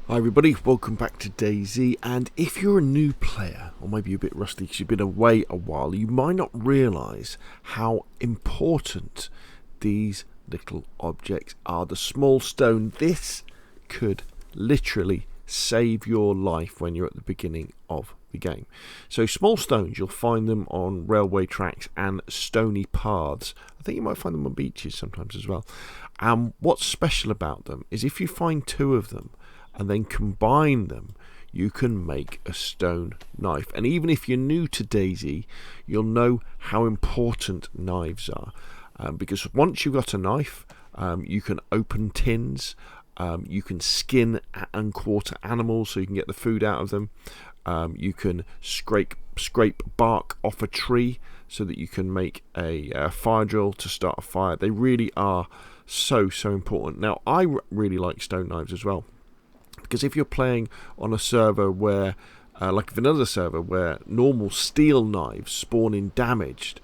Hi everybody, welcome back to DayZ, and if you're a new player, or maybe a bit rusty because you've been away a while, you might not realise how important these little objects are. The small stone, this could literally save your life when you're at the beginning of the game. So small stones, you'll find them on railway tracks and stony paths. I think you might find them on beaches sometimes as well. And what's special about them is if you find two of them, and then combine them, you can make a stone knife. And even if you're new to DayZ, you'll know how important knives are, because once you've got a knife, you can open tins, you can skin and quarter animals so you can get the food out of them, you can scrape bark off a tree so that you can make a fire drill to start a fire. They really are so important. Now I really like stone knives as well, because if you're playing on a server where, like a vanilla server, where normal steel knives spawn in damaged,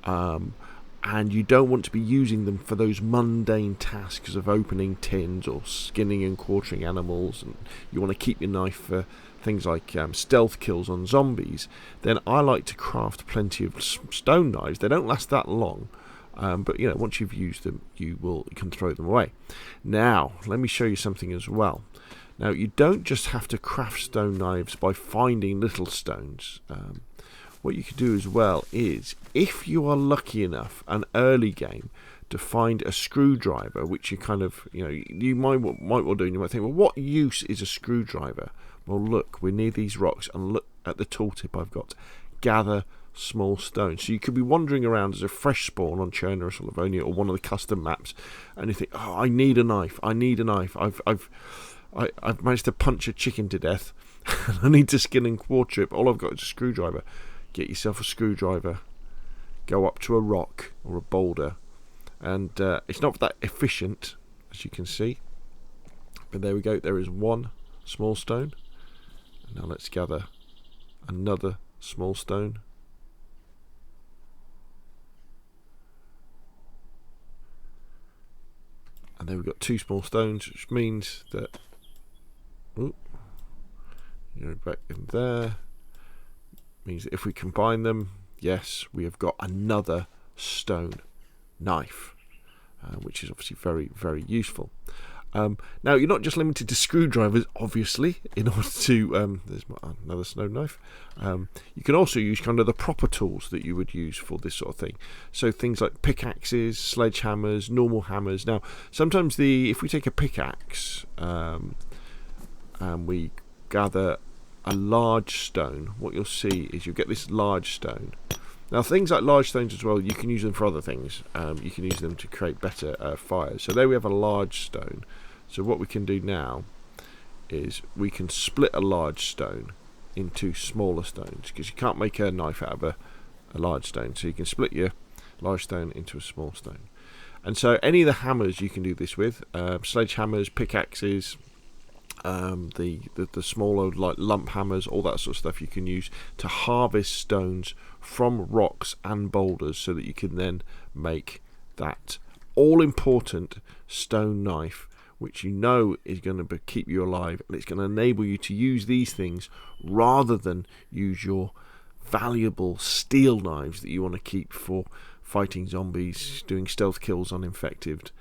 and you don't want to be using them for those mundane tasks of opening tins or skinning and quartering animals, and you want to keep your knife for things like stealth kills on zombies, then I like to craft plenty of stone knives. They don't last that long, but you know, once you've used them, you can throw them away. Now, let me show you something as well. Now, you don't just have to craft stone knives by finding little stones. What you can do as well is, if you are lucky enough, an early game, to find a screwdriver, which you kind of, you might well do, and you might think, well, what use is a screwdriver? Well, look, we're near these rocks, and look at the tooltip I've got. Gather small stones. So you could be wandering around as a fresh spawn on Cherna or Livonia or one of the custom maps, and you think, oh, I need a knife. I've managed to punch a chicken to death. I need to skin and quarter it. All I've got is a screwdriver. Get yourself a screwdriver. Go up to a rock or a boulder. And it's not that efficient, as you can see. But there we go. There is one small stone. Now let's gather another small stone. And then we've got two small stones, which means that back in there, means that if we combine them, yes, we have got another stone knife, which is obviously very useful. Now, you're not just limited to screwdrivers, obviously, in order to there's another stone knife. You can also use kind of the proper tools that you would use for this sort of thing. So things like pickaxes, sledgehammers, normal hammers. Now, sometimes if we take a pickaxe and we gather a large stone, what you'll see is you'll get this large stone. Now, things like large stones as well, you can use them for other things. You can use them to create better fires. So there we have a large stone. So what we can do now is we can split a large stone into smaller stones, because you can't make a knife out of a large stone. So you can split your large stone into a small stone. And so any of the hammers you can do this with, sledgehammers, pickaxes, the smaller like lump hammers, all that sort of stuff you can use to harvest stones from rocks and boulders, so that you can then make that all important stone knife, which you know is going to keep you alive, and it's going to enable you to use these things rather than use your valuable steel knives that you want to keep for fighting zombies, doing stealth kills on infected,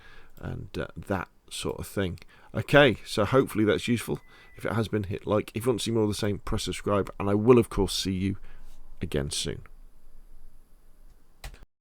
and that sort of thing. Okay, so hopefully that's useful. If it has been, hit like. If you want to see more of the same, press subscribe, and I will of course see you again soon.